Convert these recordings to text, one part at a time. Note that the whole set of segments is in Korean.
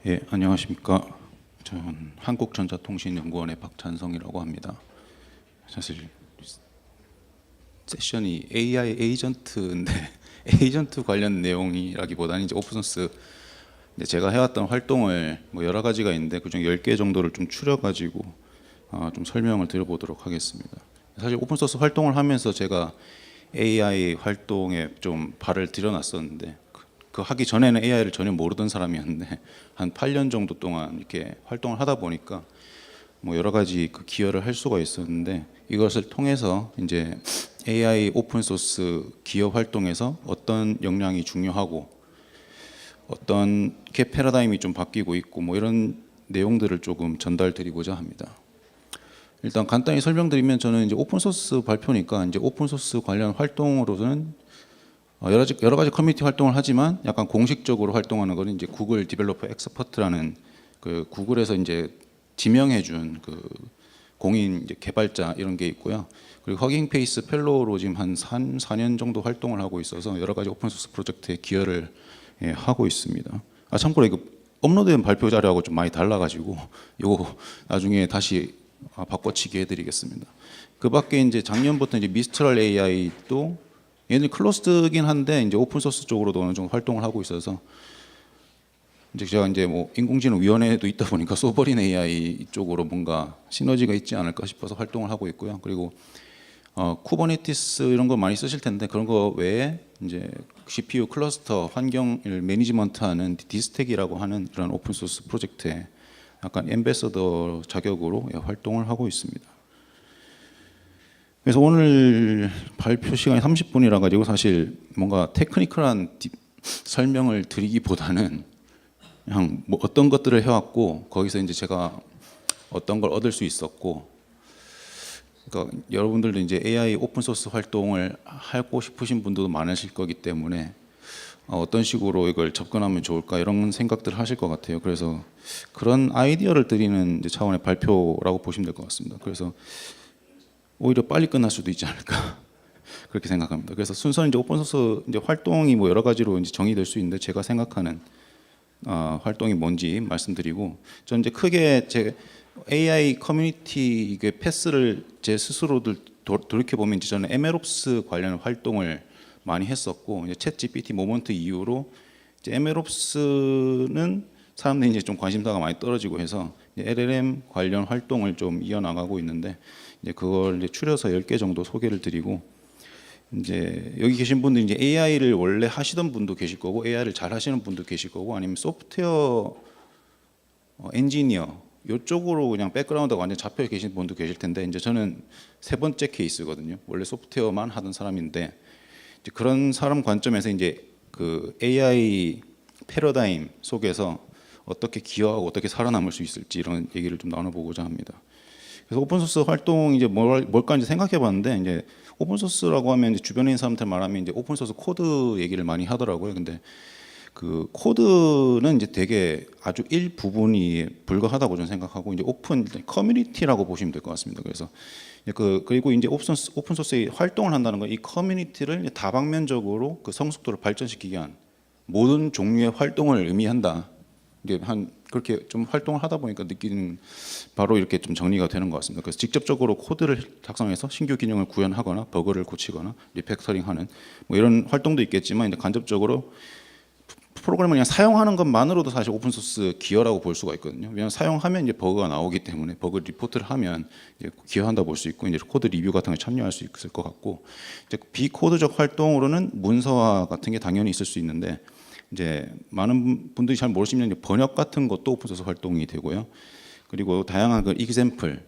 예, 안녕하십니까. 전 한국전자통신연구원의 박찬성이라고 합니다. 사실 세션이 AI 에이전트인데 에이전트 관련 내용이라기보다는 이제 오픈소스 제가 해왔던 활동을 뭐 여러 가지가 있는데 그중 10개 정도를 좀 추려가지고 좀 설명을 드려보도록 하겠습니다. 사실 오픈소스 활동을 하면서 제가 AI 활동에 좀 발을 들여놨었는데 그 하기 전에는 AI를 전혀 모르던 사람이었는데 한 8년 정도 동안 이렇게 활동을 하다 보니까 뭐 여러 가지 그 기여를 할 수가 있었는데 이것을 통해서 이제 AI 오픈 소스 기여 활동에서 어떤 역량이 중요하고 어떤 게 패러다임이 좀 바뀌고 있고 뭐 이런 내용들을 조금 전달드리고자 합니다. 일단 간단히 설명드리면 저는 이제 오픈 소스 발표니까 이제 오픈 소스 관련 활동으로는 여러 가지 커뮤니티 활동을 하지만 약간 공식적으로 활동하는 거는 이제 구글 디벨로퍼 엑스퍼트라는 그 구글에서 이제 지명해준 그 공인 이제 개발자 이런 게 있고요. 그리고 허깅 페이스 펠로우로 지금 한 4년 정도 활동을 하고 있어서 여러 가지 오픈 소스 프로젝트에 기여를 하고 있습니다. 참고로 이거 업로드된 발표 자료하고 좀 많이 달라가지고 이거 나중에 다시 바꿔치기 해드리겠습니다. 그 밖에 이제 작년부터 이제 미스트럴 AI도 얘는 클로스드긴 한데 이제 오픈 소스 쪽으로도 어느 정도 활동을 하고 있어서 이제 제가 이제 뭐 인공지능 위원회도 있다 보니까 소버린 AI 쪽으로 뭔가 시너지가 있지 않을까 싶어서 활동을 하고 있고요. 그리고 쿠버네티스 이런 거 많이 쓰실 텐데 그런 거 외에 이제 CPU 클러스터 환경을 매니지먼트하는 디스텍이라고 하는 그런 오픈 소스 프로젝트에 약간 앰베서더 자격으로 활동을 하고 있습니다. 그래서 오늘 발표 시간이 30분이라 가지고 사실 뭔가 테크니컬한 설명을 드리기보다는 그냥 뭐 어떤 것들을 해왔고 거기서 이제 제가 어떤 걸 얻을 수 있었고, 그러니까 여러분들도 이제 AI 오픈 소스 활동을 하고 싶으신 분들도 많으실 거기 때문에 어떤 식으로 이걸 접근하면 좋을까 이런 생각들을 하실 것 같아요. 그래서 그런 아이디어를 드리는 이제 차원의 발표라고 보시면 될 것 같습니다. 그래서 오히려 빨리 끝날 수도 있지 않을까 그렇게 생각합니다. 그래서 순서는 이제 오픈소스 이제 활동이 뭐 여러 가지로 이제 정의될 수 있는데 제가 생각하는 활동이 뭔지 말씀드리고, 저는 이제 크게 제 AI 커뮤니티 이게 패스를 제 스스로들 돌이켜 보면 이제 저는 MLOps 관련 활동을 많이 했었고 이제 챗 GPT 모먼트 이후로 이제 MLOps는 사람들이 이제 좀 관심사가 많이 떨어지고 해서 LLM 관련 활동을 좀 이어나가고 있는데 이제 그걸 이제 추려서 10개 정도 소개를 드리고, 이제 여기 계신 분들 이제 AI를 원래 하시던 분도 계실 거고 AI를 잘 하시는 분도 계실 거고 아니면 소프트웨어 엔지니어 이쪽으로 그냥 백그라운드가 완전 잡혀 계신 분도 계실 텐데 이제 저는 세 번째 케이스거든요. 원래 소프트웨어만 하던 사람인데 이제 그런 사람 관점에서 이제 그 AI 패러다임 속에서 어떻게 기여하고 어떻게 살아남을 수 있을지 이런 얘기를 좀 나눠보고자 합니다. 그래서 오픈소스 활동 이제 뭘까 이제 생각해봤는데 이제 오픈소스라고 하면 이제 주변에 있는 사람들 말하면 이제 오픈소스 코드 얘기를 많이 하더라고요. 근데 그 코드는 이제 되게 아주 일부분이 불과하다고 저는 생각하고 이제 오픈 커뮤니티라고 보시면 될 것 같습니다. 그래서 그리고 이제 오픈소스의 활동을 한다는 건 이 커뮤니티를 다방면적으로 그 성숙도를 발전시키기 위한 모든 종류의 활동을 의미한다. 이제 그렇게 좀 활동을 하다 보니까 느끼는 바로 이렇게 좀 정리가 되는 것 같습니다. 그래서 직접적으로 코드를 작성해서 신규 기능을 구현하거나 버그를 고치거나 리팩터링하는 뭐 이런 활동도 있겠지만 이제 간접적으로 프로그램을 그냥 사용하는 것만으로도 사실 오픈 소스 기여라고 볼 수가 있거든요. 왜냐하면 사용하면 이제 버그가 나오기 때문에 버그 리포트를 하면 이제 기여한다 볼 수 있고 이제 코드 리뷰 같은 걸 참여할 수 있을 것 같고, 이제 비코드적 활동으로는 문서화 같은 게 당연히 있을 수 있는데 이제 많은 분들이 잘 모르시면 번역 같은 것도 오픈소스 활동이 되고요. 그리고 다양한 그 example,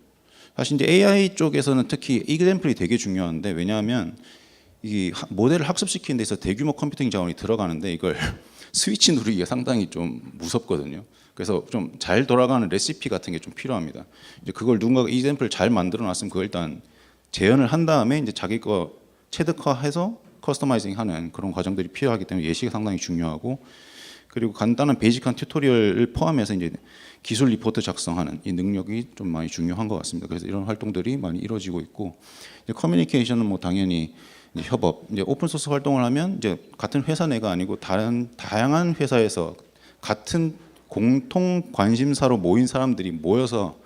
사실 이제 AI 쪽에서는 특히 example이 되게 중요한데 왜냐하면 이 모델을 학습시키는 데 있어서 대규모 컴퓨팅 자원이 들어가는데 이걸 스위치 누르기가 상당히 좀 무섭거든요. 그래서 좀 잘 돌아가는 레시피 같은 게 좀 필요합니다. 이제 그걸 누군가가 example를 잘 만들어 놨으면 그걸 일단 재현을 한 다음에 이제 자기 거 체득화해서 커스터마이징 하는 그런 과정들이 필요하기 때문에 예시가 상당히 중요하고, 그리고 간단한 베이직한 튜토리얼을 포함해서 이제 기술 리포트 작성하는 이 능력이 좀 많이 중요한 것 같습니다. 그래서 이런 활동들이 많이 이루어지고 있고, 이제 커뮤니케이션은 뭐 당연히 이제 협업, 이제 오픈 소스 활동을 하면 이제 같은 회사 내가 아니고 다른 다양한 회사에서 같은 공통 관심사로 모인 사람들이 모여서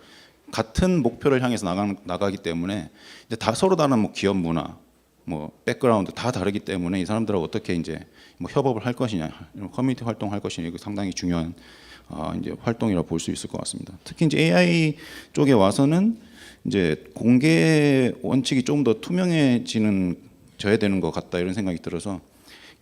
같은 목표를 향해서 나가기 때문에 이제 다 서로 다른 뭐 기업 문화, 뭐 백그라운드 다 다르기 때문에 이 사람들하고 어떻게 이제 뭐 협업을 할 것이냐, 커뮤니티 활동할 것이냐 이거 상당히 중요한 이제 활동이라고 볼 수 있을 것 같습니다. 특히 이제 AI 쪽에 와서는 이제 공개 원칙이 좀 더 투명해져야 되는 것 같다 이런 생각이 들어서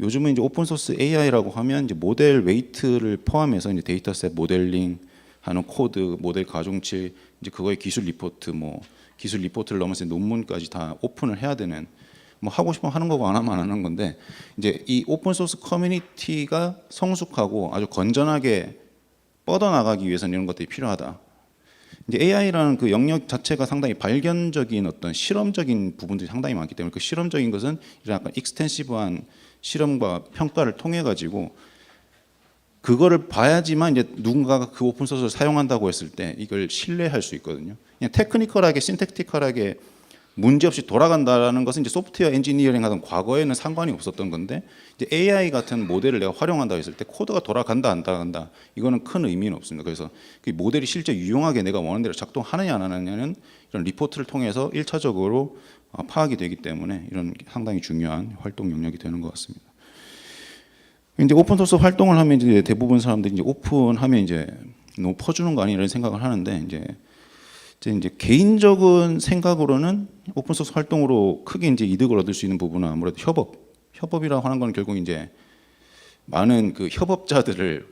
요즘은 이제 오픈 소스 AI라고 하면 이제 모델 웨이트를 포함해서 이제 데이터셋 모델링 하는 코드, 모델 가중치, 이제 그거의 기술 리포트, 뭐 기술 리포트를 넘어서 논문까지 다 오픈을 해야 되는 뭐 하고 싶으면 하는 거고 안 하면 안 하는 건데 이제 이 오픈 소스 커뮤니티가 성숙하고 아주 건전하게 뻗어나가기 위해서는 이런 것들이 필요하다. 이제 AI라는 그 영역 자체가 상당히 발견적인 어떤 실험적인 부분들이 상당히 많기 때문에 그 실험적인 것은 이런 약간 익스텐시브한 실험과 평가를 통해 가지고 그거를 봐야지만 이제 누군가가 그 오픈 소스를 사용한다고 했을 때 이걸 신뢰할 수 있거든요. 그냥 테크니컬하게 신텍티컬하게 문제없이 돌아간다라는 것은 이제 소프트웨어 엔지니어링 하던 과거에는 상관이 없었던 건데 이제 AI 같은 모델을 내가 활용한다 했을 때 코드가 돌아간다 안 돌아간다 이거는 큰 의미는 없습니다. 그래서 그 모델이 실제 유용하게 내가 원하는 대로 작동하느냐 안 하느냐는 이런 리포트를 통해서 1차적으로 파악이 되기 때문에 이런 상당히 중요한 활동 영역이 되는 것 같습니다. 이제 오픈 소스 활동을 하면 이제 대부분 사람들이 이제 오픈하면 이제 너무 퍼주는 거 아니냐 이런 생각을 하는데 이제 개인적인 생각으로는 오픈 소스 활동으로 크게 이제 이득을 얻을 수 있는 부분은 아무래도 협업이라고 하는 건 결국 이제 많은 그 협업자들을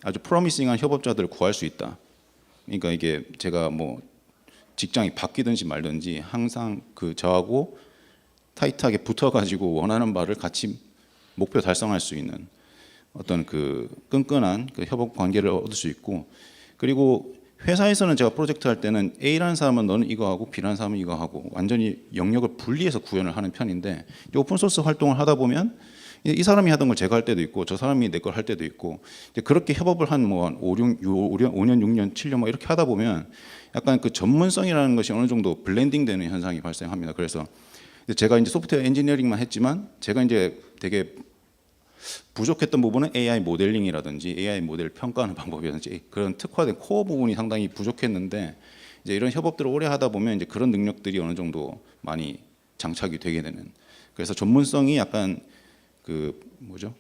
아주 프로미싱한 협업자들을 구할 수 있다. 그러니까 이게 제가 뭐 직장이 바뀌든지 말든지 항상 그 저하고 타이트하게 붙어가지고 원하는 바를 같이 목표 달성할 수 있는 어떤 그 끈끈한 그 협업 관계를 얻을 수 있고 그리고 회사에서는 제가 프로젝트 할 때는 A라는 사람은 너는 이거 하고 B라는 사람은 이거 하고 완전히 영역을 분리해서 구현을 하는 편인데 오픈 소스 활동을 하다 보면 이 사람이 하던 걸 제가 할 때도 있고 저 사람이 내 걸 할 때도 있고 그렇게 협업을 한 뭐 5년, 6년, 7년 막 이렇게 하다 보면 약간 그 전문성이라는 것이 어느 정도 블렌딩되는 현상이 발생합니다. 그래서 제가 이제 소프트웨어 엔지니어링만 했지만 제가 이제 되게 부족했던 부분은 AI 모델링이라든지 AI 모델 평가하는 방법이라든지 그런 특화된 코어 부분이 상당히 부족했는데 이제 이런 협업들을 오래 하다 보면 이제 그런 능력들이 어느 정도 많이 장착이 되게 되는 그래서 전문성이 약간 그 뭐죠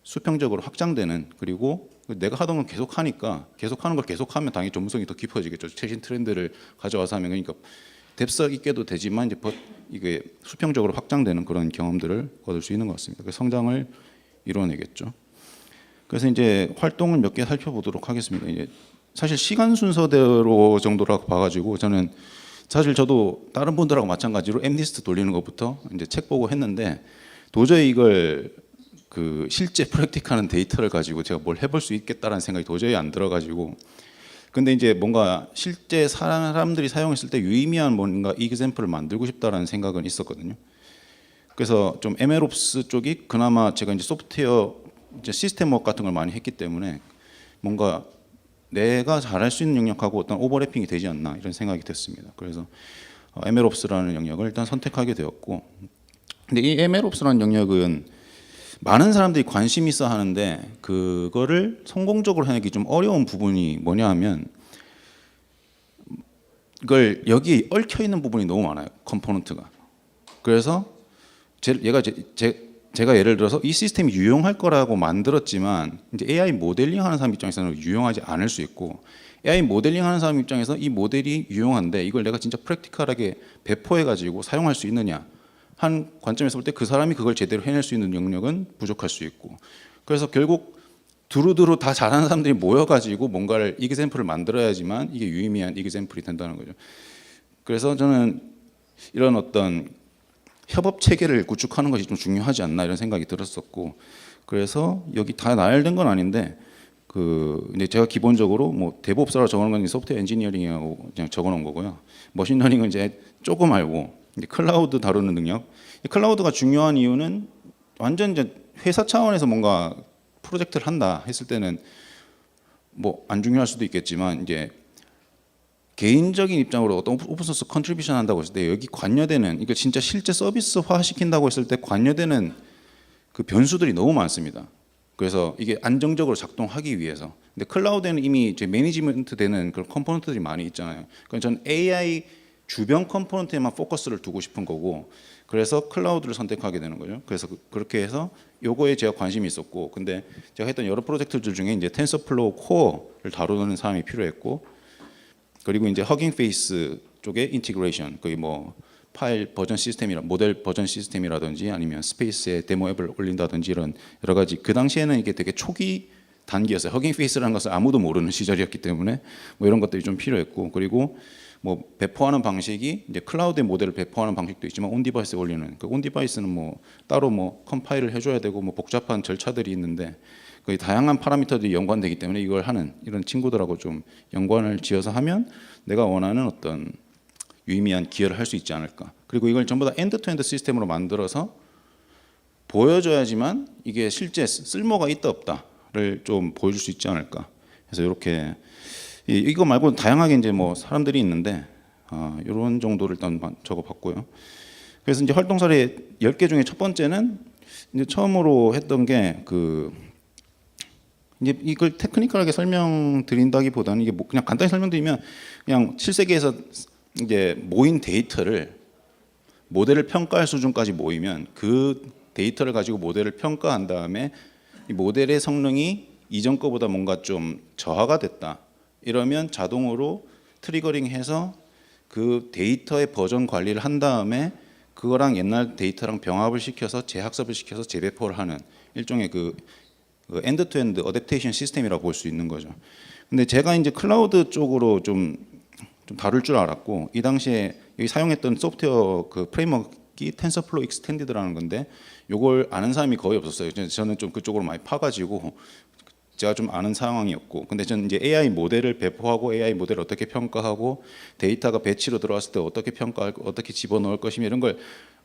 수평적으로 확장되는 그리고 내가 하던 걸 계속 하니까 계속하는 걸 계속하면 당연히 전문성이 더 깊어지겠죠. 최신 트렌드를 가져와서 하면 그러니까 뎁석 있게도 되지만 이제 이게 수평적으로 확장되는 그런 경험들을 얻을 수 있는 것 같습니다. 그 성장을 이뤄내겠죠. 그래서 이제 활동을 몇 개 살펴보도록 하겠습니다. 이제 사실 시간 순서대로 정도라고 봐가지고 저는 사실 저도 다른 분들하고 마찬가지로 엠리스트 돌리는 것부터 이제 책 보고 했는데 도저히 이걸 그 실제 프랙틱하는 데이터를 가지고 제가 뭘 해볼 수 있겠다라는 생각이 도저히 안 들어가지고 근데 이제 뭔가 실제 사람들이 사용했을 때 유의미한 뭔가 이그젬플을 만들고 싶다라는 생각은 있었거든요. 그래서 좀 MLOps 쪽이 그나마 제가 이제 소프트웨어 이제 시스템워크 같은 걸 많이 했기 때문에 뭔가 내가 잘할 수 있는 영역하고 어떤 오버래핑이 되지 않나 이런 생각이 됐습니다. 그래서 MLOps라는 영역을 일단 선택하게 되었고, 근데 이 MLOps라는 영역은 많은 사람들이 관심 있어 하는데 그거를 성공적으로 해내기 좀 어려운 부분이 뭐냐 하면 이걸 여기 얽혀 있는 부분이 너무 많아요. 컴포넌트가. 그래서 제가 예를 들어서 이 시스템이 유용할 거라고 만들었지만 이제 AI 모델링 하는 사람 입장에서는 유용하지 않을 수 있고 AI 모델링 하는 사람 입장에서 이 모델이 유용한데 이걸 내가 진짜 프랙티컬하게 배포해 가지고 사용할 수 있느냐 한 관점에서 볼 때 그 사람이 그걸 제대로 해낼 수 있는 영역은 부족할 수 있고 그래서 결국 두루두루 다 잘하는 사람들이 모여가지고 뭔가를 이그젬플을 만들어야지만 이게 유의미한 이그젬플이 된다는 거죠. 그래서 저는 이런 어떤 협업 체계를 구축하는 것이 좀 중요하지 않나 이런 생각이 들었었고 그래서 여기 다 나열된 건 아닌데 이제 제가 기본적으로 뭐 데브옵스라고 적어놓은 건 소프트웨어 엔지니어링이라고 그냥 적어놓은 거고요. 머신러닝은 이제 조금 알고 이제 클라우드 다루는 능력. 클라우드가 중요한 이유는 완전 이제 회사 차원에서 뭔가 프로젝트를 한다 했을 때는 뭐 안 중요할 수도 있겠지만 이제 개인적인 입장으로 어떤 오픈소스 컨트리뷰션 한다고 했을 때 여기 관여되는 이거 진짜 실제 서비스화 시킨다고 했을 때 관여되는 그 변수들이 너무 많습니다. 그래서 이게 안정적으로 작동하기 위해서. 근데 클라우드에는 이미 이제 매니지먼트 되는 그런 컴포넌트들이 많이 있잖아요. 그러니까 저는 AI 주변 컴포넌트에만 포커스를 두고 싶은 거고, 그래서 클라우드를 선택하게 되는 거죠. 그래서 그렇게 해서 요거에 제가 관심이 있었고, 근데 제가 했던 여러 프로젝트들 중에 이제 텐서플로우 코어를 다루는 사람이 필요했고, 그리고 이제 허깅 페이스 쪽에 인티그레이션, 거의 뭐 파일 버전 시스템이라 모델 버전 시스템이라든지 아니면 스페이스에 데모 앱을 올린다든지 이런 여러 가지. 그 당시에는 이게 되게 초기 단계였어요. 허깅 페이스라는 것을 아무도 모르는 시절이었기 때문에 뭐 이런 것들이 좀 필요했고, 그리고 뭐 배포하는 방식이 이제 클라우드의 모델을 배포하는 방식도 있지만 온 디바이스에 올리는, 그 온 디바이스는 뭐 따로 뭐 컴파일을 해줘야 되고 뭐 복잡한 절차들이 있는데, 거의 다양한 파라미터들이 연관되기 때문에 이걸 하는 이런 친구들하고 좀 연관을 지어서 하면 내가 원하는 어떤 유의미한 기여를 할 수 있지 않을까. 그리고 이걸 전부 다 엔드투엔드 시스템으로 만들어서 보여줘야지만 이게 실제 쓸모가 있다 없다를 좀 보여줄 수 있지 않을까. 그래서 이렇게 이거 말고 다양하게 이제 뭐 사람들이 있는데 이런 정도를 일단 적어봤고요. 그래서 이제 활동 사례 10개 중에 첫 번째는 이제 처음으로 했던 게 이제 이걸 테크니컬하게 설명드린다기보다는 이게 뭐 그냥 간단히 설명드리면, 그냥 7세기에서 이제 모인 데이터를 모델을 평가할 수준까지 모이면 그 데이터를 가지고 모델을 평가한 다음에 이 모델의 성능이 이전 거보다 뭔가 좀 저하가 됐다, 이러면 자동으로 트리거링해서 그 데이터의 버전 관리를 한 다음에 그거랑 옛날 데이터랑 병합을 시켜서 재학습을 시켜서 재배포를 하는 일종의 그 엔드투엔드 어댑테이션 시스템이라고 볼 수 있는 거죠. 근데 제가 이제 클라우드 쪽으로 좀 다룰 줄 알았고, 이 당시에 여기 사용했던 소프트웨어 그 프레임워크가 텐서플로우 익스텐디드라는 건데, 요걸 아는 사람이 거의 없었어요. 저는 좀 그쪽으로 많이 파가지고 제가 좀 아는 상황이었고, 근데 저는 이제 AI 모델을 배포하고 AI 모델을 어떻게 평가하고 데이터가 배치로 들어왔을 때 어떻게 평가하고 어떻게 집어넣을 것이며 이런 걸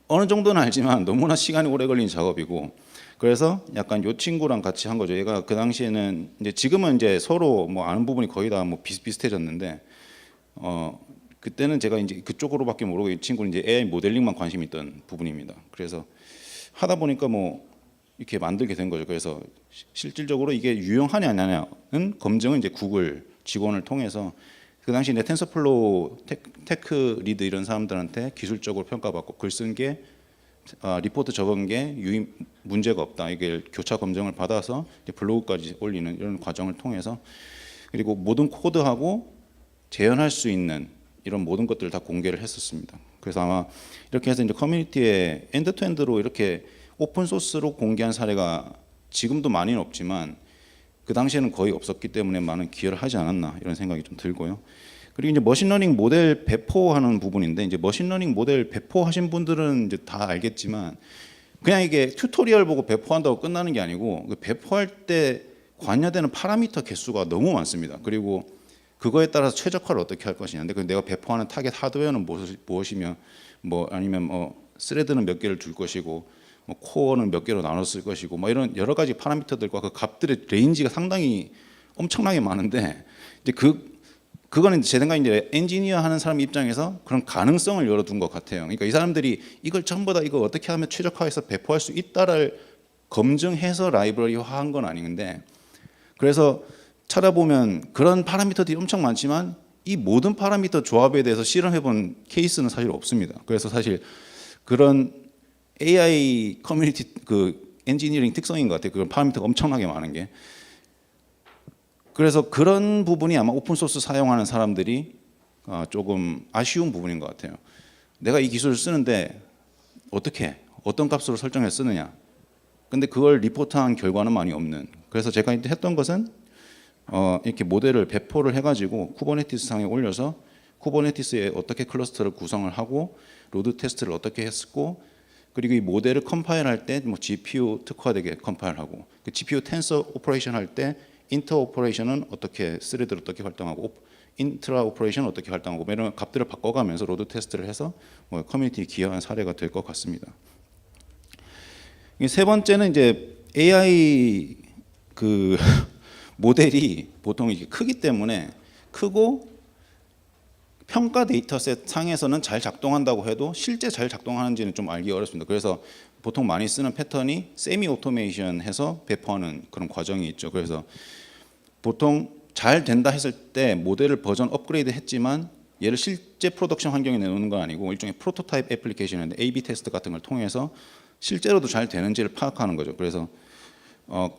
어느 정도는 알지만 너무나 시간이 오래 걸리는 작업이고, 그래서 약간 요 친구랑 같이 한 거죠. 얘가 그 당시에는 이제 지금은 이제 서로 뭐 아는 부분이 거의 다 뭐 비슷비슷해졌는데, 그때는 제가 이제 그쪽으로밖에 모르고 이 친구는 이제 AI 모델링만 관심 있던 부분입니다. 그래서 하다 보니까 뭐 이렇게 만들게 된 거죠. 그래서 실질적으로 이게 유용하냐 안 하냐는 검증은 이제 구글 직원을 통해서, 그 당시 내 텐서플로우 테크 리드 이런 사람들한테 기술적으로 평가받고 글 쓴 게 리포트 적은 게 문제가 없다, 이게 교차 검증을 받아서 이제 블로그까지 올리는 이런 과정을 통해서, 그리고 모든 코드하고 재현할 수 있는 이런 모든 것들을 다 공개를 했었습니다. 그래서 아마 이렇게 해서 이제 커뮤니티에 엔드투엔드로 이렇게 오픈 소스로 공개한 사례가 지금도 많이는 없지만 그 당시에는 거의 없었기 때문에 많은 기여를 하지 않았나 이런 생각이 좀 들고요. 그리고 이제 머신러닝 모델 배포하는 부분인데, 이제 머신러닝 모델 배포하신 분들은 이제 다 알겠지만 그냥 이게 튜토리얼 보고 배포한다고 끝나는 게 아니고, 그 배포할 때 관여되는 파라미터 개수가 너무 많습니다. 그리고 그거에 따라서 최적화를 어떻게 할 것이냐. 근데 내가 배포하는 타겟 하드웨어는 무엇이며, 뭐 아니면 뭐 스레드는 몇 개를 줄 것이고, 뭐 코어는 몇 개로 나눴을 것이고, 뭐 이런 여러 가지 파라미터들과 그 값들의 레인지가 상당히 엄청나게 많은데, 이제 그거는 제 생각에 이제 엔지니어 하는 사람 입장에서 그런 가능성을 열어둔 것 같아요. 그러니까 이 사람들이 이걸 전부 다 이거 어떻게 하면 최적화해서 배포할 수 있다를 검증해서 라이브러리화한 건 아닌데, 그래서 찾아보면 그런 파라미터들이 엄청 많지만 이 모든 파라미터 조합에 대해서 실험해본 케이스는 사실 없습니다. 그래서 사실 그런 AI 커뮤니티 그 엔지니어링 특성인 것 같아요. 그런 파라미터가 엄청나게 많은 게. 그래서 그런 부분이 아마 오픈 소스 사용하는 사람들이 조금 아쉬운 부분인 것 같아요. 내가 이 기술을 쓰는데 어떤 값으로 설정해서 쓰느냐. 근데 그걸 리포트한 결과는 많이 없는. 그래서 제가 이제 했던 것은 이렇게 모델을 배포를 해가지고 쿠버네티스 상에 올려서 쿠버네티스에 어떻게 클러스터를 구성을 하고 로드 테스트를 어떻게 했고, 그리고 이 모델을 컴파일할 때 뭐 GPU 특화되게 컴파일하고, 그 GPU 텐서 오퍼레이션 할 때 인터 오퍼레이션은 어떻게 스레드를 어떻게 활동하고 인트라 오퍼레이션은 어떻게 활동하고, 뭐 이런 값들을 바꿔가면서 로드 테스트를 해서 뭐 커뮤니티에 기여한 사례가 될 것 같습니다. 세 번째는 이제 AI 그 모델이 보통 이게 크기 때문에 크고 평가 데이터셋 상에서는 잘 작동한다고 해도 실제 잘 작동하는지는 좀 알기 어렵습니다. 그래서 보통 많이 쓰는 패턴이 세미 오토메이션 해서 배포하는 그런 과정이 있죠. 그래서 보통 잘 된다 했을 때 모델을 버전 업그레이드 했지만 얘를 실제 프로덕션 환경에 내놓는 건 아니고 일종의 프로토타입 애플리케이션인데 A/B 테스트 같은 걸 통해서 실제로도 잘 되는지를 파악하는 거죠. 그래서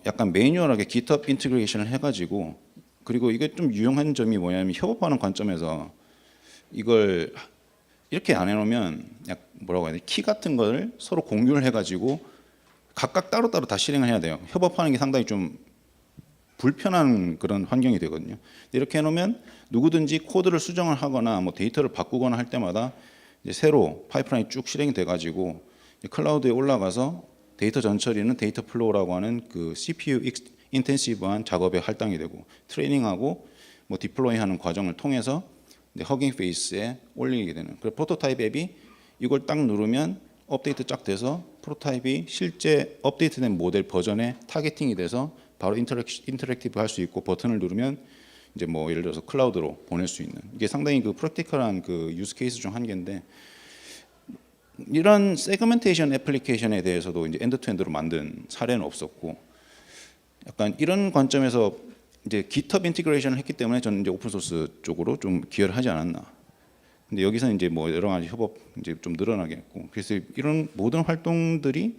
약간 매뉴얼하게 GitHub 인티그레이션을 해가지고, 그리고 이게 좀 유용한 점이 뭐냐면 협업하는 관점에서 이걸 이렇게 안 해놓으면 뭐라고 해야 돼? 키 같은 걸 서로 공유를 해가지고 각각 따로따로 다 실행을 해야 돼요. 협업하는 게 상당히 좀 불편한 그런 환경이 되거든요. 이렇게 해놓으면 누구든지 코드를 수정을 하거나 뭐 데이터를 바꾸거나 할 때마다 이제 새로 파이프라인이 쭉 실행이 돼가지고 클라우드에 올라가서 데이터 전처리는 데이터 플로우라고 하는 그 CPU 인텐시브한 작업에 할당이 되고, 트레이닝하고 뭐 디플로이하는 과정을 통해서 이제 허깅 페이스에 올리게 되는. 그 프로토타입 앱이 이걸 딱 누르면 업데이트 쫙 돼서 프로토타입이 실제 업데이트된 모델 버전에 타겟팅이 돼서 바로 인터랙티브 할 수 있고, 버튼을 누르면 이제 뭐 예를 들어서 클라우드로 보낼 수 있는, 이게 상당히 그 프랙티컬한 그 유스 케이스 중 한 개인데, 이런 세그멘테이션 애플리케이션에 대해서도 이제 엔드 투 엔드로 만든 사례는 없었고, 약간 이런 관점에서 이제 GitHub 인티그레이션을 했기 때문에 저는 이제 오픈 소스 쪽으로 좀 기여를 하지 않았나. 근데 여기서 이제 뭐 여러 가지 협업 이제 좀 늘어나게 했고, 그래서 이런 모든 활동들이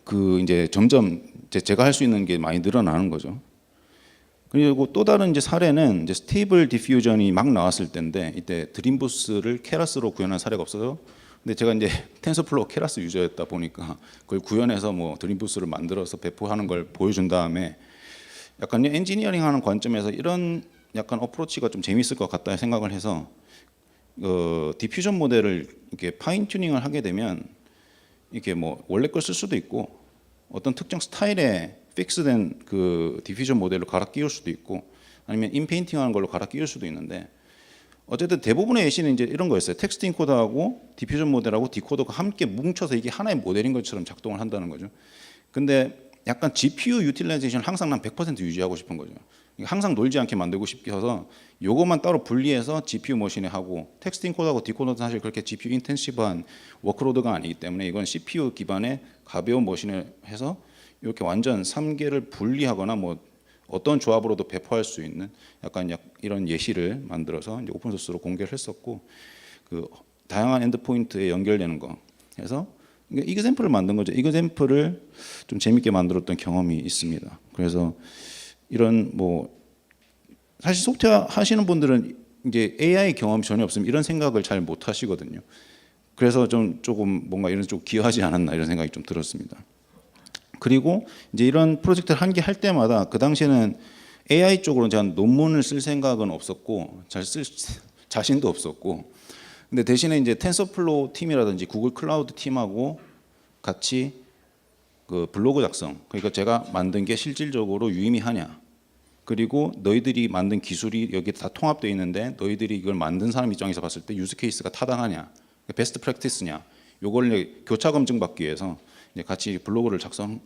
그 이제 점점 제가 할 수 있는 게 많이 늘어나는 거죠. 그리고 또 다른 이제 사례는 이제 스테이블 디퓨전이 막 나왔을 때인데, 이때 드림부스를 케라스로 구현한 사례가 없어서, 근데 제가 이제 텐서플로우 케라스 유저였다 보니까 그걸 구현해서 뭐 드림부스를 만들어서 배포하는 걸 보여준 다음에 약간 엔지니어링하는 관점에서 이런 약간 어프로치가 좀 재밌을 것 같다 생각을 해서 디퓨전 모델을 이렇게 파인 튜닝을 하게 되면 이렇게 뭐 원래 걸 쓸 수도 있고 어떤 특정 스타일의 픽스된 그 디퓨전 모델로 갈아 끼울 수도 있고 아니면 인페인팅 하는 걸로 갈아 끼울 수도 있는데, 어쨌든 대부분의 예시는 이제 이런 거였어요. 텍스트 인코더하고 디퓨전 모델하고 디코더가 함께 뭉쳐서 이게 하나의 모델인 것처럼 작동을 한다는 거죠. 근데 약간 GPU 유틸라이제이션 항상 난 100% 유지하고 싶은 거죠. 항상 놀지 않게 만들고 싶어서 요것만 따로 분리해서 GPU 머신에 하고, 텍스트 인코더하고 디코더는 사실 그렇게 GPU 인텐시브한 워크로드가 아니기 때문에 이건 CPU 기반의 가벼운 머신에 해서 이렇게 완전 3개를 분리하거나 뭐 어떤 조합으로도 배포할 수 있는 약간 이런 예시를 만들어서 이제 오픈 소스로 공개를 했었고, 그 다양한 엔드포인트에 연결되는 거 해서 이그샘플을 만든 거죠. 이그샘플을 좀 재밌게 만들었던 경험이 있습니다. 그래서 이런 뭐 사실 소프트웨어 하시는 분들은 이제 AI 경험 전혀 없으면 이런 생각을 잘 못 하시거든요. 그래서 좀 조금 뭔가 이런 쪽 기여하지 않았나 이런 생각이 좀 들었습니다. 그리고 이제 이런 프로젝트를 한 개 할 때마다 그 당시에는 AI 쪽으로 제가 논문을 쓸 생각은 없었고 잘 쓸 자신도 없었고, 근데 대신에 이제 텐서플로우 팀이라든지 구글 클라우드 팀하고 같이 그 블로그 작성, 그러니까 제가 만든 게 실질적으로 유의미하냐, 그리고 너희들이 만든 기술이 여기 다 통합되어 있는데 너희들이 이걸 만든 사람 입장에서 봤을 때 유즈 케이스가 타당하냐, 베스트 프랙티스냐, 요걸 교차 검증 받기 위해서 이제 같이 블로그를 작성을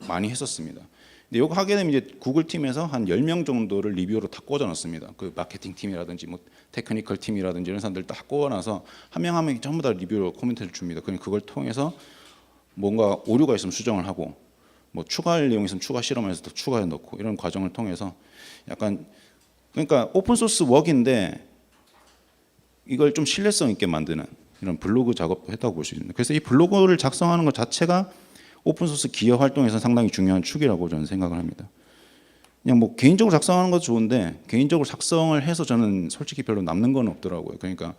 많이 했었습니다. 근데 이거 하게 되면 이제 구글 팀에서 한 10명 정도를 리뷰로 다 꽂아놨습니다. 그 마케팅 팀이라든지 뭐 테크니컬 팀이라든지 이런 사람들 다 꽂아놔서 한 명 한 명이 전부 다 리뷰로 코멘트를 줍니다. 그걸 통해서 뭔가 오류가 있으면 수정을 하고, 뭐 추가할 내용이 있으면 추가 실험해서 또 추가해 넣고, 이런 과정을 통해서 약간 그러니까 오픈 소스 웍인데 이걸 좀 신뢰성 있게 만드는 이런 블로그 작업도 했다고 볼 수 있는데, 그래서 이 블로그를 작성하는 것 자체가 오픈 소스 기여 활동에서 상당히 중요한 축이라고 저는 생각을 합니다. 그냥 뭐 개인적으로 작성하는 것도 좋은데 개인적으로 작성을 해서 저는 솔직히 별로 남는 건 없더라고요. 그러니까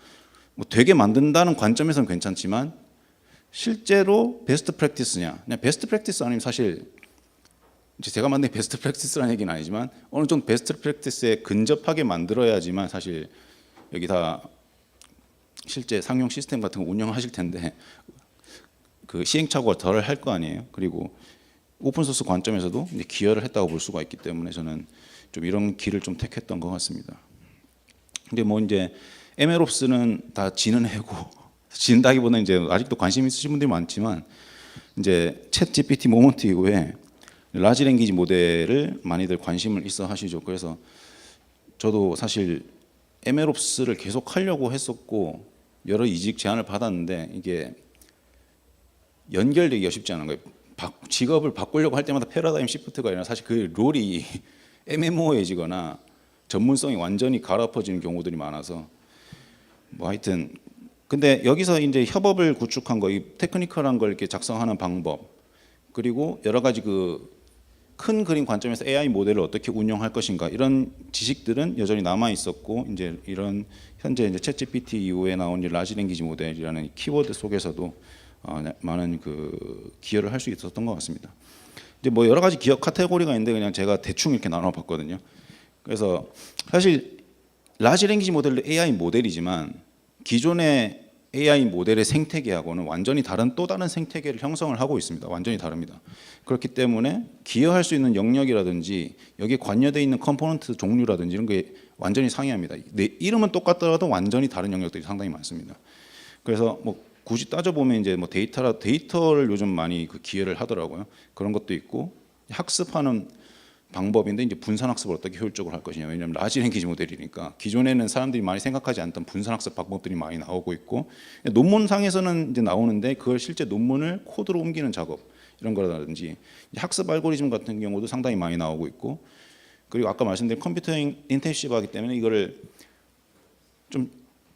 뭐 되게 만든다는 관점에서는 괜찮지만 실제로 베스트 프랙티스냐, 그냥 베스트 프랙티스 아니면 사실 이제 제가 만든 베스트 프랙티스라는 얘기는 아니지만 어느 정도 베스트 프랙티스에 근접하게 만들어야지만 사실 여기 다 실제 상용 시스템 같은 거 운영하실 텐데 그 시행착오가 덜 할 거 아니에요. 그리고 오픈 소스 관점에서도 이제 기여를 했다고 볼 수가 있기 때문에 저는 좀 이런 길을 좀 택했던 것 같습니다. 근데 뭐 이제 MLOps는 다 지는 해고, 진다기보다는 이제 아직도 관심 있으신 분들이 많지만 이제 챗 GPT 모먼트 이후에 라지 랭귀지 모델을 많이들 관심을 있어 하시죠. 그래서 저도 사실 MLOps를 계속 하려고 했었고 여러 이직 제안을 받았는데 이게 연결되기가 쉽지 않은 거예요. 직업을 바꾸려고 할 때마다 패러다임 시프트가 아니라 사실 그 롤이 애매모호해지거나 전문성이 완전히 갈아엎어지는 경우들이 많아서 뭐 하여튼 근데 여기서 이제 협업을 구축한 거, 이 테크니컬한 걸 이렇게 작성하는 방법, 그리고 여러 가지 그 큰 그림 관점에서 AI 모델을 어떻게 운영할 것인가 이런 지식들은 여전히 남아 있었고 이제 이런 현재 이제 챗GPT 이후에 나온 라지 랭귀지 모델이라는 키워드 속에서도 많은 그 기여를 할 수 있었던 것 같습니다. 이제 뭐 여러 가지 기업 카테고리가 있는데 그냥 제가 대충 이렇게 나눠봤거든요. 그래서 사실 라지 랭귀지 모델도 AI 모델이지만 기존의 AI 모델의 생태계하고는 완전히 다른 또 다른 생태계를 형성을 하고 있습니다. 완전히 다릅니다. 그렇기 때문에 기여할 수 있는 영역이라든지 여기에 관여되어 있는 컴포넌트 종류라든지 이런 게 완전히 상이합니다. 내 이름은 똑같더라도 완전히 다른 영역들이 상당히 많습니다. 그래서 뭐 굳이 따져보면 이제 뭐 데이터를 요즘 많이 그 기여를 하더라고요. 그런 것도 있고 학습하는 방법인데 이제 분산 학습을 어떻게 효율적으로 할 것이냐. 왜냐하면 라지 랭귀지 모델이니까 기존에는 사람들이 많이 생각하지 않던 분산 학습 방법들이 많이 나오고 있고 논문상에서는 이제 나오는데 그걸 실제 논문을 코드로 옮기는 작업 이런 거라든지 학습 알고리즘 같은 경우도 상당히 많이 나오고 있고 그리고 아까 말씀드린 컴퓨터 인텐시브하기 때문에 이거를 좀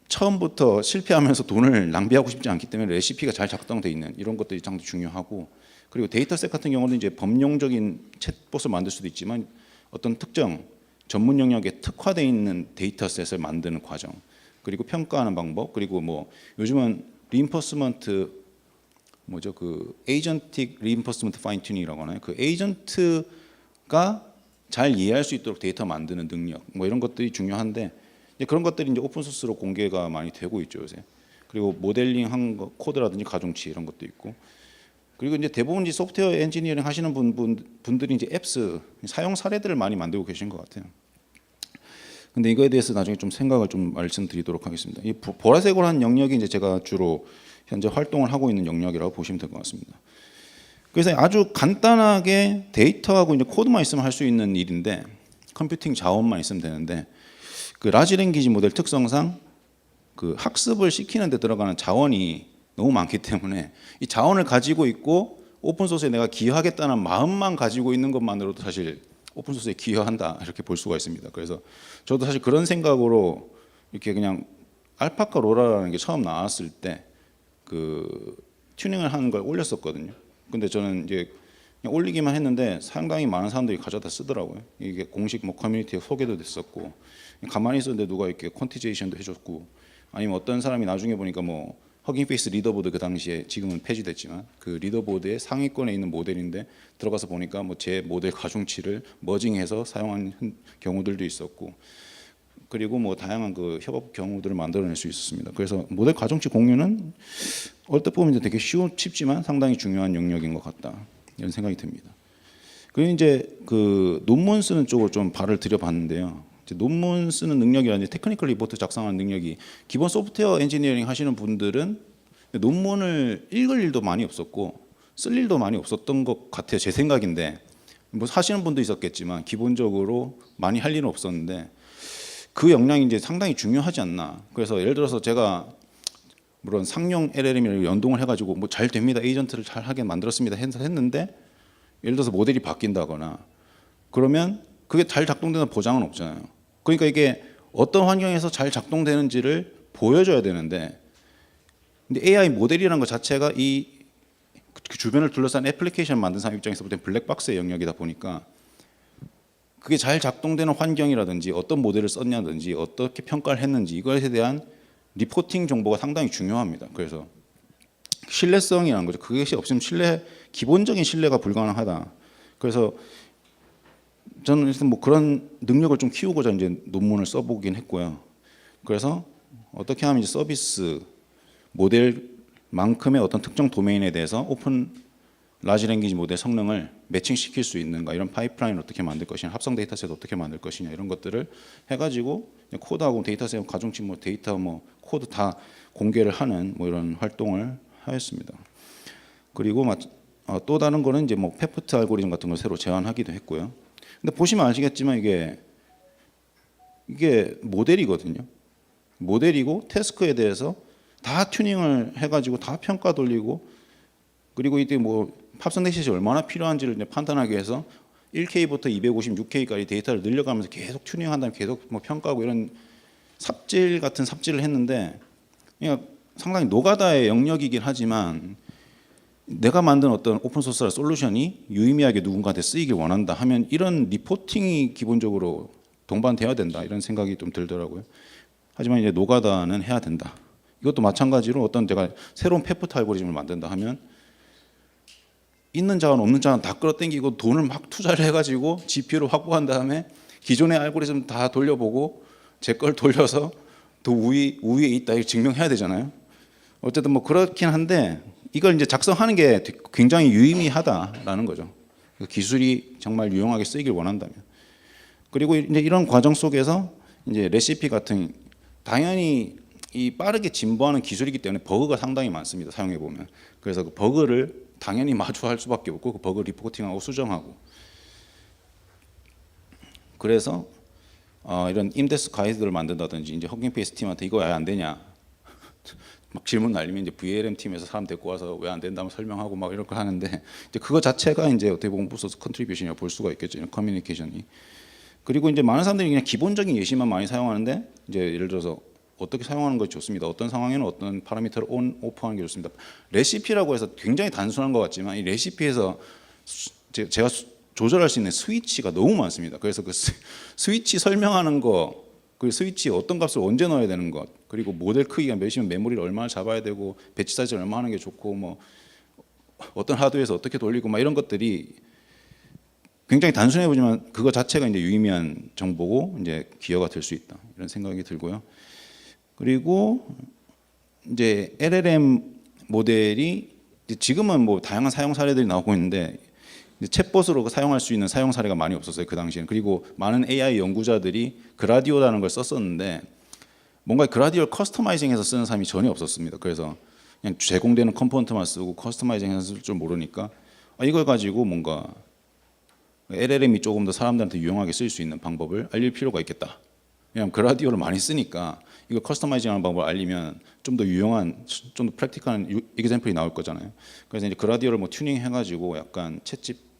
처음부터 실패하면서 돈을 낭비하고 싶지 않기 때문에 레시피가 잘 작동돼 있는 이런 것들이 상당히 중요하고 그리고 데이터셋 같은 경우는 이제 범용적인 챗봇을 만들 수도 있지만 어떤 특정 전문 영역에 특화되어 있는 데이터셋을 만드는 과정 그리고 평가하는 방법 그리고 뭐 요즘은 리인포스먼트 뭐죠 그 에이전틱 리인포스먼트 파인 튜닝이라고 하나요? 그 에이전트가 잘 이해할 수 있도록 데이터 만드는 능력 뭐 이런 것들이 중요한데 이제 그런 것들이 이제 오픈 소스로 공개가 많이 되고 있죠 요새. 그리고 모델링한 거 코드라든지 가중치 이런 것도 있고. 그리고 이제 대부분 이제 소프트웨어 엔지니어링 하시는 분들이 이제 앱스 사용 사례들을 많이 만들고 계신 것 같아요. 근데 이거에 대해서 나중에 좀 생각을 좀 말씀드리도록 하겠습니다. 이 보라색으로 한 영역이 이제 제가 주로 현재 활동을 하고 있는 영역이라고 보시면 될 것 같습니다. 그래서 아주 간단하게 데이터하고 이제 코드만 있으면 할 수 있는 일인데 컴퓨팅 자원만 있으면 되는데 그 라지 랭귀지 모델 특성상 그 학습을 시키는 데 들어가는 자원이 너무 많기 때문에 이 자원을 가지고 있고 오픈소스에 내가 기여하겠다는 마음만 가지고 있는 것만으로도 사실 오픈소스에 기여한다 이렇게 볼 수가 있습니다. 그래서 저도 사실 그런 생각으로 이렇게 그냥 알파카 로라라는 게 처음 나왔을 때 그 튜닝을 하는 걸 올렸었거든요. 근데 저는 이제 그냥 올리기만 했는데 상당히 많은 사람들이 가져다 쓰더라고요. 이게 공식 뭐 커뮤니티에 소개도 됐었고 가만히 있었는데 누가 이렇게 퀀티제이션도 해줬고 아니면 어떤 사람이 나중에 보니까 뭐 허깅페이스 리더보드 그 당시에 지금은 폐지됐지만 그 리더보드의 상위권에 있는 모델인데 들어가서 보니까 뭐 제 모델 가중치를 머징해서 사용한 경우들도 있었고 그리고 뭐 다양한 그 협업 경우들을 만들어낼 수 있었습니다. 그래서 모델 가중치 공유는 얼핏 보면 되게 쉽지만 상당히 중요한 영역인 것 같다 이런 생각이 듭니다. 그리고 이제 그 논문 쓰는 쪽으로 좀 발을 들여봤는데요. 논문 쓰는 능력이라든지 테크니컬 리포트 작성하는 능력이 기본 소프트웨어 엔지니어링 하시는 분들은 논문을 읽을 일도 많이 없었고 쓸 일도 많이 없었던 것 같아요. 제 생각인데 뭐 하시는 분도 있었겠지만 기본적으로 많이 할 일은 없었는데 그 역량이 이제 상당히 중요하지 않나. 그래서 예를 들어서 제가 물론 상용 LLM이랑 연동을 해가지고 뭐 잘 됩니다. 에이전트를 잘 하게 만들었습니다. 했는데 예를 들어서 모델이 바뀐다거나 그러면 그게 잘 작동되는 보장은 없잖아요. 그러니까 이게 어떤 환경에서 잘 작동되는지를 보여줘야 되는데 근데 AI 모델이라는 것 자체가 이 주변을 둘러싼 애플리케이션 만든 사람 입장에서 볼 때 블랙박스의 영역이다 보니까 그게 잘 작동되는 환경이라든지 어떤 모델을 썼냐든지 어떻게 평가를 했는지 이것에 대한 리포팅 정보가 상당히 중요합니다. 그래서 신뢰성이라는 거죠. 그것이 없으면 기본적인 신뢰가 불가능하다. 그래서 저는 일단 뭐 그런 능력을 좀 키우고자 이제 논문을 써보긴 했고요. 그래서 어떻게 하면 이제 서비스 모델만큼의 어떤 특정 도메인에 대해서 오픈 라지 랭귀지 모델 성능을 매칭시킬 수 있는가 이런 파이프라인을 어떻게 만들 것이냐 합성 데이터셋 어떻게 만들 것이냐 이런 것들을 해가지고 코드하고 데이터셋 가중치 뭐 데이터 뭐 코드 다 공개를 하는 뭐 이런 활동을 하였습니다. 그리고 또 다른 거는 이제 뭐 페프트 알고리즘 같은 걸 새로 제안하기도 했고요. 근데 보시면 아시겠지만 이게 모델이거든요. 모델이고 태스크에 대해서 다 튜닝을 해가지고 다 평가 돌리고 그리고 이때 뭐 팝슨 넥시이 얼마나 필요한지를 이제 판단하기 위해서 1K부터 256K까지 데이터를 늘려가면서 계속 튜닝한 다음에 계속 뭐 평가하고 이런 삽질 같은 삽질을 했는데, 그러니까 상당히 노가다의 영역이긴 하지만 내가 만든 어떤 오픈소스 솔루션이 유의미하게 누군가한테 쓰이길 원한다 하면 이런 리포팅이 기본적으로 동반돼야 된다, 이런 생각이 좀 들더라고요. 하지만 이제 노가다는 해야 된다. 이것도 마찬가지로 어떤 제가 새로운 페프트 알고리즘을 만든다 하면 있는 자원 없는 자원 다 끌어당기고 돈을 막 투자를 해가지고 GPU를 확보한 다음에 기존의 알고리즘 다 돌려보고 제 걸 돌려서 더 우위에 있다 이렇게 증명해야 되잖아요. 어쨌든 뭐 그렇긴 한데 이걸 이제 작성하는 게 굉장히 유의미하다라는 거죠. 기술이 정말 유용하게 쓰이길 원한다면. 그리고 이제 이런 과정 속에서 이제 레시피 같은, 당연히 이 빠르게 진보하는 기술이기 때문에 버그가 상당히 많습니다. 사용해 보면. 그래서 그 버그를 당연히 마주할 수밖에 없고 그 버그 리포팅하고 수정하고. 그래서 이런 임데스 가이드를 만든다든지 이제 허깅 페이스 팀한테 이거 왜 안 되냐 막 질문 날리면 이제 VLM 팀에서 사람 데리고 와서 왜 안 된다면 설명하고 막 이런 걸 하는데, 이제 그거 자체가 이제 어떻게 보면 오픈소스 컨트리뷰션이라고 볼 수가 있겠죠. 커뮤니케이션이. 그리고 이제 많은 사람들이 그냥 기본적인 예시만 많이 사용하는데, 이제 예를 들어서 어떻게 사용하는 것이 좋습니다. 어떤 상황에는 어떤 파라미터를 온, 오프하는 게 좋습니다. 레시피라고 해서 굉장히 단순한 것 같지만 이 레시피에서 제가 조절할 수 있는 스위치가 너무 많습니다. 그래서 그 스위치 설명하는 거, 그 스위치 어떤 값을 언제 넣어야 되는 것, 그리고 모델 크기가 몇이면 메모리를 얼마나 잡아야 되고 배치 사이즈를 얼마 하는 게 좋고 뭐 어떤 하드웨어에서 어떻게 돌리고 막 이런 것들이 굉장히 단순해 보지만 그거 자체가 이제 유의미한 정보고 이제 기여가 될 수 있다, 이런 생각이 들고요. 그리고 이제 LLM 모델이 지금은 뭐 다양한 사용 사례들이 나오고 있는데 챗봇으로 사용할 수 있는 사용 사례가 많이 없었어요, 그 당시에는. 그리고 많은 AI 연구자들이 그라디오라는 걸 썼었는데 뭔가 그라디오를 커스터마이징해서 쓰는 사람이 전혀 없었습니다. 그래서 그냥 제공되는 컴포넌트만 쓰고 커스터마이징해서 쓸 줄 모르니까 이걸 가지고 뭔가 LLM이 조금 더 사람들한테 유용하게 쓸 수 있는 방법을 알릴 필요가 있겠다. 왜냐하면 그라디오를 많이 쓰니까 이걸 커스터마이징하는 방법을 알리면 좀 더 유용한, 좀 더 프랙티컬한 이그젬플이 나올 거잖아요. 그래서 이제 그라디오를 뭐 튜닝해가지고 약간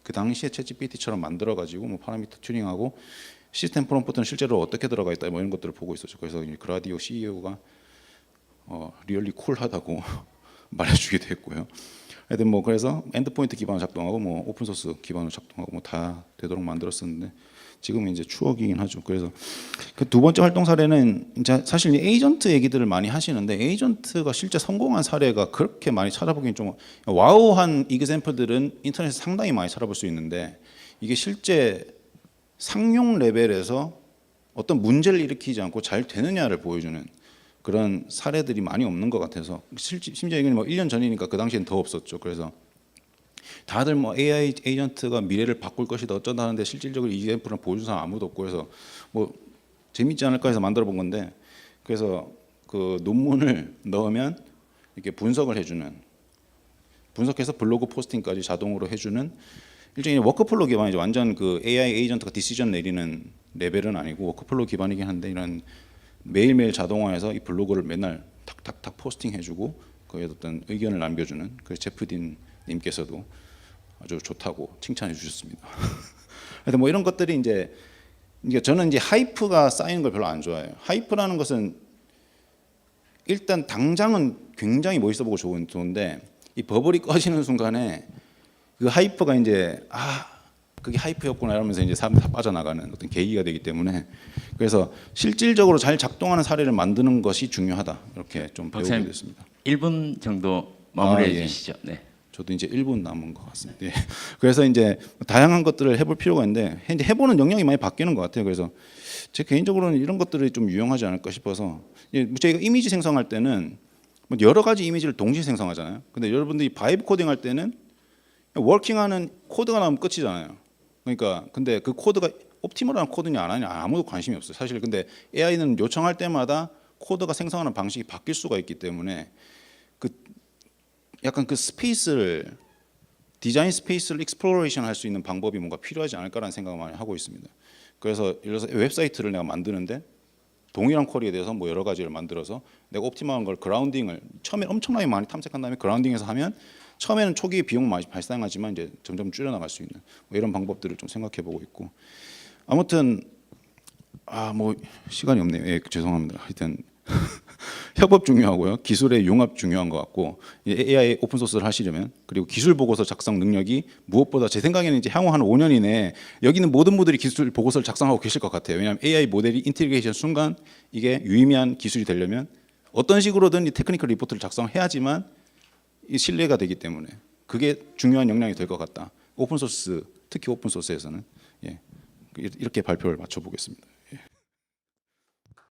그 당시에 챗GPT처럼 만들어가지고 뭐 파라미터 튜닝하고 시스템 프롬프트는 실제로 어떻게 들어가 있다 뭐 이런 것들을 보고 있었죠. 그래서 그라디오 CEO가 리얼리 쿨하다고 말해주기도 했고요. 하여튼 뭐 그래서 엔드포인트 기반으로 작동하고 뭐 오픈소스 기반으로 작동하고 뭐 다 되도록 만들었었는데 지금은 이제 추억이긴 하죠. 그래서 그 두 번째 활동 사례는 이제 사실 에이전트 얘기들을 많이 하시는데 에이전트가 실제 성공한 사례가 그렇게 많이 찾아보기는 좀 와우한 이그샘플들은 인터넷에 상당히 많이 찾아볼 수 있는데 이게 실제 상용 레벨에서 어떤 문제를 일으키지 않고 잘 되느냐를 보여주는 그런 사례들이 많이 없는 것 같아서, 심지어 이건 뭐 1년 전이니까 그 당시엔 더 없었죠. 그래서 다들 뭐 AI 에이전트가 미래를 바꿀 것이다 어쩐다 하는데 실질적으로 이 앰플은 보여준 사람 아무도 없고, 그래서 뭐 재밌지 않을까 해서 만들어 본 건데, 그래서 그 논문을 넣으면 이렇게 분석을 해주는, 분석해서 블로그 포스팅까지 자동으로 해주는 일종의 워크플로우 기반이죠. 완전 그 AI 에이전트가 디시전 내리는 레벨은 아니고 워크플로우 기반이긴 한데 이런 매일매일 자동화해서 이 블로그를 맨날 탁탁탁 포스팅해주고 거기에 어떤 의견을 남겨주는, 그 제프딘 님께서도 아주 좋다고 칭찬해 주셨습니다. 하여튼 뭐 이런 것들이 이제 저는 이제 하이프가 쌓이는 걸 별로 안 좋아해요. 하이프라는 것은 일단 당장은 굉장히 멋있어 보고 좋은데 이 버블이 꺼지는 순간에 그 하이프가 이제 그게 하이프였구나 이러면서 이제 사람들이 다 빠져나가는 어떤 계기가 되기 때문에, 그래서 실질적으로 잘 작동하는 사례를 만드는 것이 중요하다, 이렇게 좀 배우게 됐습니다. 1분 정도 마무리해 주시죠. 네. 저도 이제 1분 남은 것 같습니다. 예. 그래서 이제 다양한 것들을 해볼 필요가 있는데 이제 해보는 영역이 많이 바뀌는 것 같아요. 그래서 제 개인적으로는 이런 것들이 좀 유용하지 않을까 싶어서, 저희가 이미지 생성할 때는 여러 가지 이미지를 동시에 생성하잖아요. 근데 여러분들이 바이브 코딩 할 때는 워킹하는 코드가 나오면 끝이잖아요. 그러니까 근데 그 코드가 옵티멀한 코드냐 안 하냐 아무도 관심이 없어요, 사실. 근데 AI는 요청할 때마다 코드가 생성하는 방식이 바뀔 수가 있기 때문에 약간 그 스페이스를, 디자인 스페이스를 익스플로레이션 할 수 있는 방법이 뭔가 필요하지 않을까라는 생각을 많이 하고 있습니다. 그래서 예를 들어서 웹사이트를 내가 만드는데 동일한 쿼리에 대해서 뭐 여러 가지를 만들어서 내가 옵티멀한 걸 그라운딩을 처음에 엄청나게 많이 탐색한 다음에 그라운딩해서 하면 처음에는 초기에 비용 많이 발생하지만 이제 점점 줄여나갈 수 있는 뭐 이런 방법들을 좀 생각해보고 있고 아무튼 뭐 시간이 없네요. 예, 죄송합니다. 하여튼 협업 중요하고요. 기술의 융합 중요한 것 같고 AI 오픈 소스를 하시려면 그리고 기술 보고서 작성 능력이 무엇보다 제 생각에는 이제 향후 한 5년 이내에 여기 있는 모든 분들이 기술 보고서를 작성하고 계실 것 같아요. 왜냐하면 AI 모델이 인티그레이션 순간 이게 유의미한 기술이 되려면 어떤 식으로든 이 테크니컬 리포트를 작성해야지만 이 신뢰가 되기 때문에 그게 중요한 역량이 될 것 같다. 오픈 소스 특히 오픈 소스에서는 예, 이렇게 발표를 마쳐보겠습니다.